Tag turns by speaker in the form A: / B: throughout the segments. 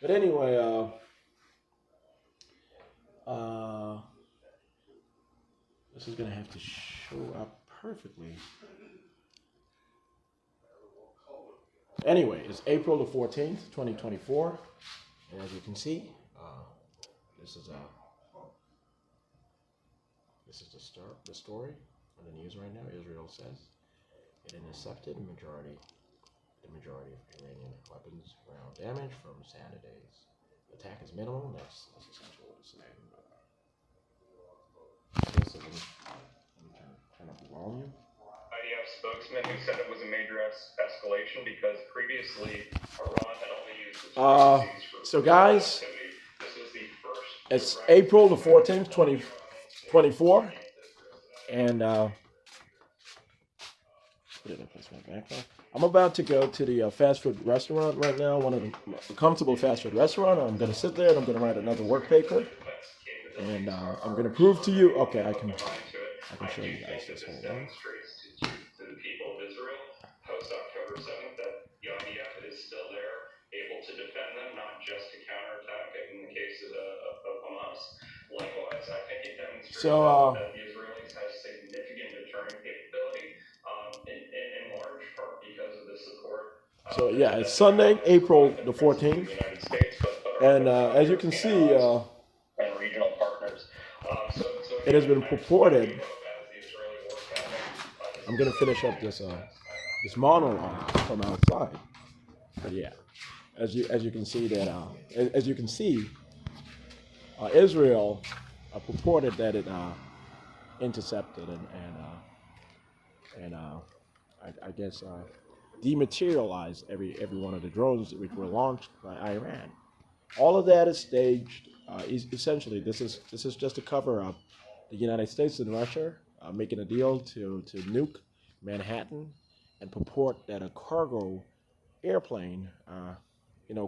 A: But anyway, uh, this is gonna have to show up perfectly. Anyway, it's April the 14th, 2024. And as you can see, this is the story on the news right now. Israel says it intercepted the majority of Iranian weapons round damage from Saturday's attack is minimal. That's essentially what it's saying. Okay, so let me turn up the volume.
B: IDF spokesman who said it was a major escalation because previously Iran had only used its frequencies for
A: So guys,
B: activity. This is the first.
A: it's April the 14th, 2024, and where did I place my backpack? I'm about to go to the fast food restaurant right now, one of the comfortable fast food restaurant. I'm gonna sit there and I'm gonna write another work paper, and I'm gonna prove to you. Okay, I can show you guys this. Hold on.
B: To the people of Israel post October 7th that the IDF is still there, able to defend them, not just to counterattack in the case of Hamas. Likewise, I think it demonstrates that the Israelis have significant deterrent capability, in large part because of the support.
A: So yeah, it's Sunday, April the 14th, and as you can see,
B: and regional partners.
A: it has been purported. I'm gonna finish up this monologue from outside, but yeah, as you can see Israel purported that it intercepted and I guess dematerialized every one of the drones which were launched by Iran. All of that is staged. Essentially, this is just to cover up the United States and Russia making a deal to nuke Manhattan and purport that a cargo airplane,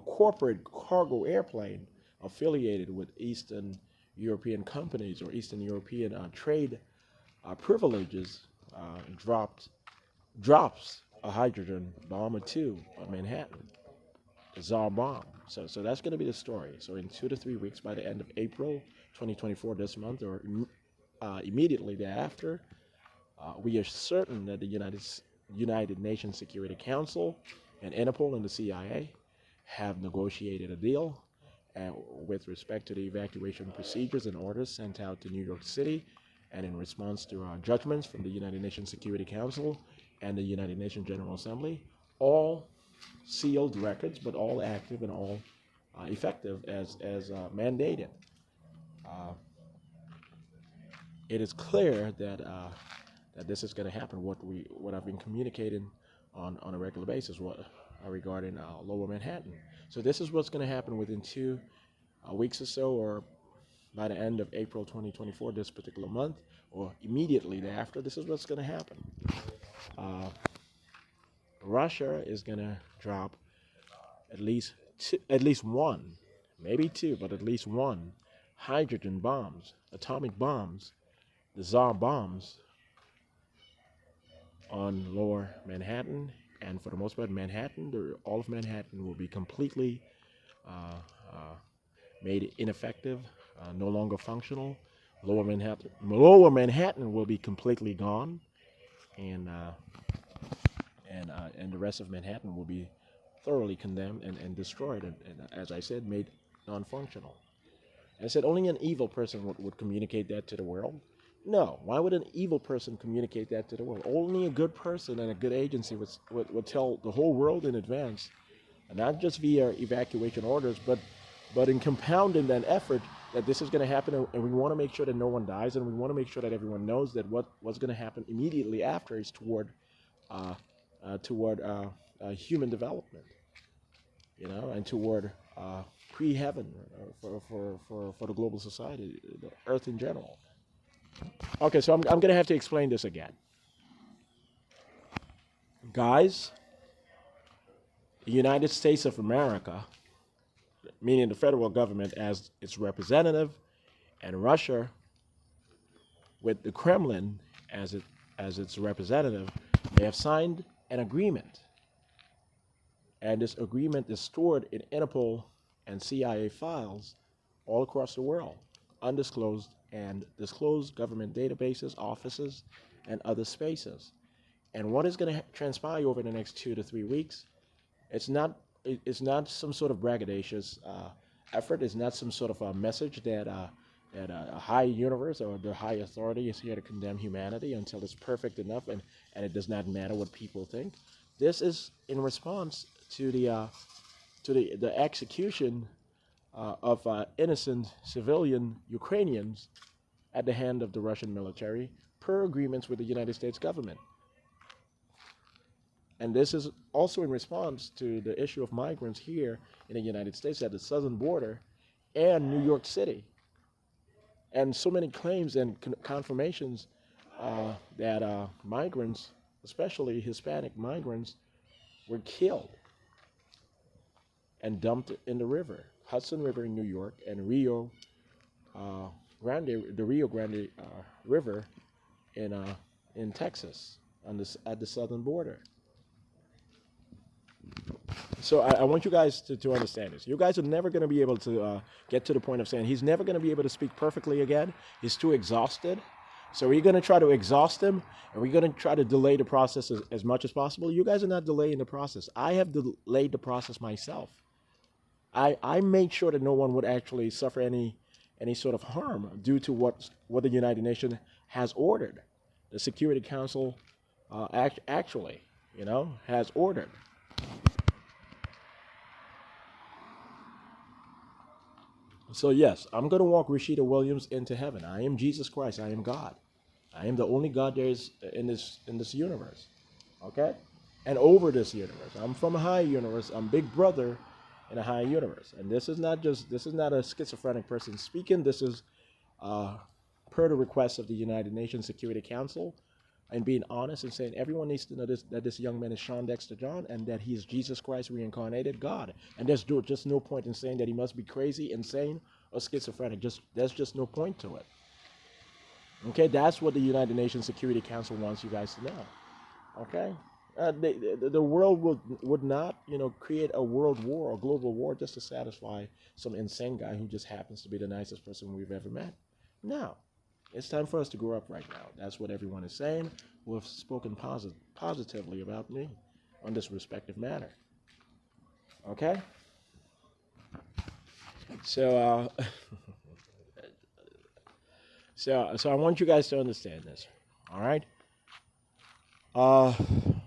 A: corporate cargo airplane affiliated with Eastern European companies or Eastern European trade privileges drops a hydrogen bomb or two on Manhattan, the Tsar bomb. So that's going to be the story. So in 2 to 3 weeks, by the end of April 2024, this month, or immediately thereafter, we are certain that the United Nations Security Council and Interpol and the CIA have negotiated a deal with respect to the evacuation procedures and orders sent out to New York City, and in response to judgments from the United Nations Security Council and the United Nations General Assembly, all sealed records, but all active and all effective as mandated. It is clear that this is going to happen. What I've been communicating on a regular basis regarding Lower Manhattan. So this is what's going to happen within 2 weeks or so, or by the end of April 2024, this particular month, or immediately thereafter. This is what's going to happen. Russia is going to drop at least one, maybe two, but at least one hydrogen bombs, atomic bombs, the Tsar bombs on Lower Manhattan, and for the most part, all of Manhattan will be completely made ineffective, no longer functional. Lower Manhattan will be completely gone, and the rest of Manhattan will be thoroughly condemned and destroyed, and as I said, made non-functional. I said only an evil person would communicate that to the world. No, why would an evil person communicate that to the world? Only a good person and a good agency would tell the whole world in advance, and not just via evacuation orders, but in compounding that effort that this is going to happen, and we want to make sure that no one dies, and we want to make sure that everyone knows that what's going to happen immediately after is toward human development, and toward pre-heaven for the global society, the earth in general. Okay, so I'm going to have to explain this again. Guys, the United States of America, meaning the federal government as its representative, and Russia with the Kremlin as its representative, they have signed an agreement. And this agreement is stored in Interpol and CIA files all across the world, undisclosed and disclosed government databases, offices, and other spaces. And what is going to transpire over the next 2 to 3 weeks? It's not it's not some sort of braggadocious effort. It's not some sort of a message that a high universe or the high authority is here to condemn humanity until it's perfect enough, and it does not matter what people think. This is in response to the execution of innocent civilian Ukrainians at the hand of the Russian military per agreements with the United States government. And this is also in response to the issue of migrants here in the United States at the southern border and New York City. And so many claims and confirmations that migrants, especially Hispanic migrants, were killed and dumped in the river, Hudson River in New York, and the Rio Grande River in Texas at the southern border. So I want you guys to understand this. You guys are never going to be able to get to the point of saying he's never going to be able to speak perfectly again. He's too exhausted. So we're going to try to exhaust him, and we're going to try to delay the process as much as possible. You guys are not delaying the process. I have delayed the process myself. I made sure that no one would actually suffer any sort of harm due to what the United Nations has ordered. The Security Council actually, has ordered. So yes, I'm going to walk Rashida Williams into heaven. I am Jesus Christ. I am God. I am the only God there is in this universe. Okay? And over this universe. I'm from a high universe. I'm Big Brother in a high universe. And this is not a schizophrenic person speaking. This is per the request of the United Nations Security Council, and being honest and saying everyone needs to know that this young man is Shawn Dexter John, and that he is Jesus Christ reincarnated God. And there's just no point in saying that he must be crazy, insane, or schizophrenic. There's just no point to it. Okay, that's what the United Nations Security Council wants you guys to know. Okay, the world would not create a world war or global war just to satisfy some insane guy who just happens to be the nicest person we've ever met. No. It's time for us to grow up right now. That's what everyone is saying who have spoken positively about me on this respective matter. Okay? So, so I want you guys to understand this. All right?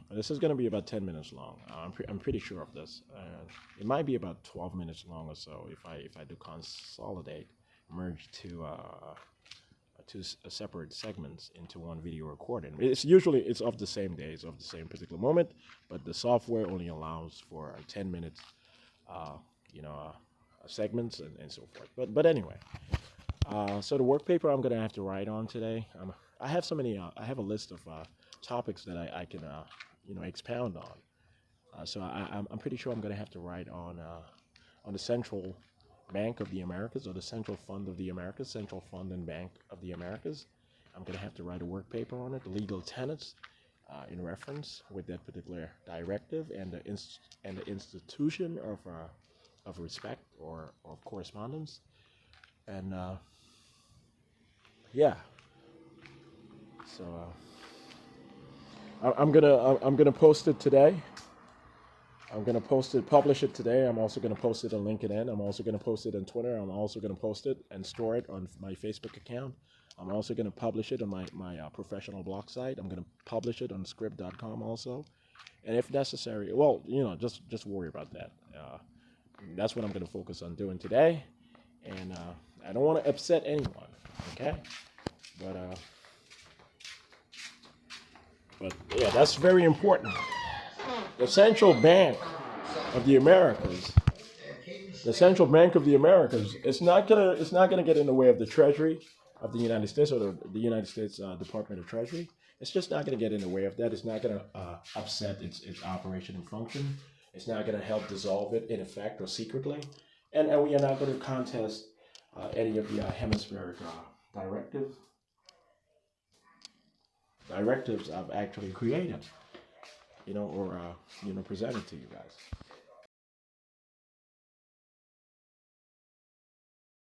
A: This is going to be about 10 minutes long. I'm pretty sure of this. It might be about 12 minutes long or so if I do consolidate, merge two separate segments into one video recording. It's of the same day, it's of the same particular moment, but the software only allows for 10 minutes, segments and so forth. But anyway, so the work paper I'm going to have to write on today. I have so many. I have a list of topics that I can expound on. So I'm pretty sure I'm going to have to write on the Central Bank of the Americas, or the Central Fund of the Americas, Central Fund and Bank of the Americas. I'm going to have to write a work paper on it, the legal tenets in reference with that particular directive and the institution of respect or of correspondence. And yeah, so I'm gonna post it today. I'm going to publish it today. I'm also going to post it on LinkedIn. I'm also going to post it on Twitter. I'm also going to post it and store it on my Facebook account. I'm also going to publish it on my professional blog site. I'm going to publish it on script.com also. And if necessary, well, just worry about that. That's what I'm going to focus on doing today. And I don't want to upset anyone, okay? But yeah, that's very important. The Central Bank of the Americas, it's not gonna get in the way of the Treasury of the United States, or the United States Department of Treasury. It's just not gonna get in the way of that. It's not gonna upset its operation and function. It's not gonna help dissolve it in effect or secretly, and we are not gonna contest any of the hemispheric directives I've actually created, or presented to you guys.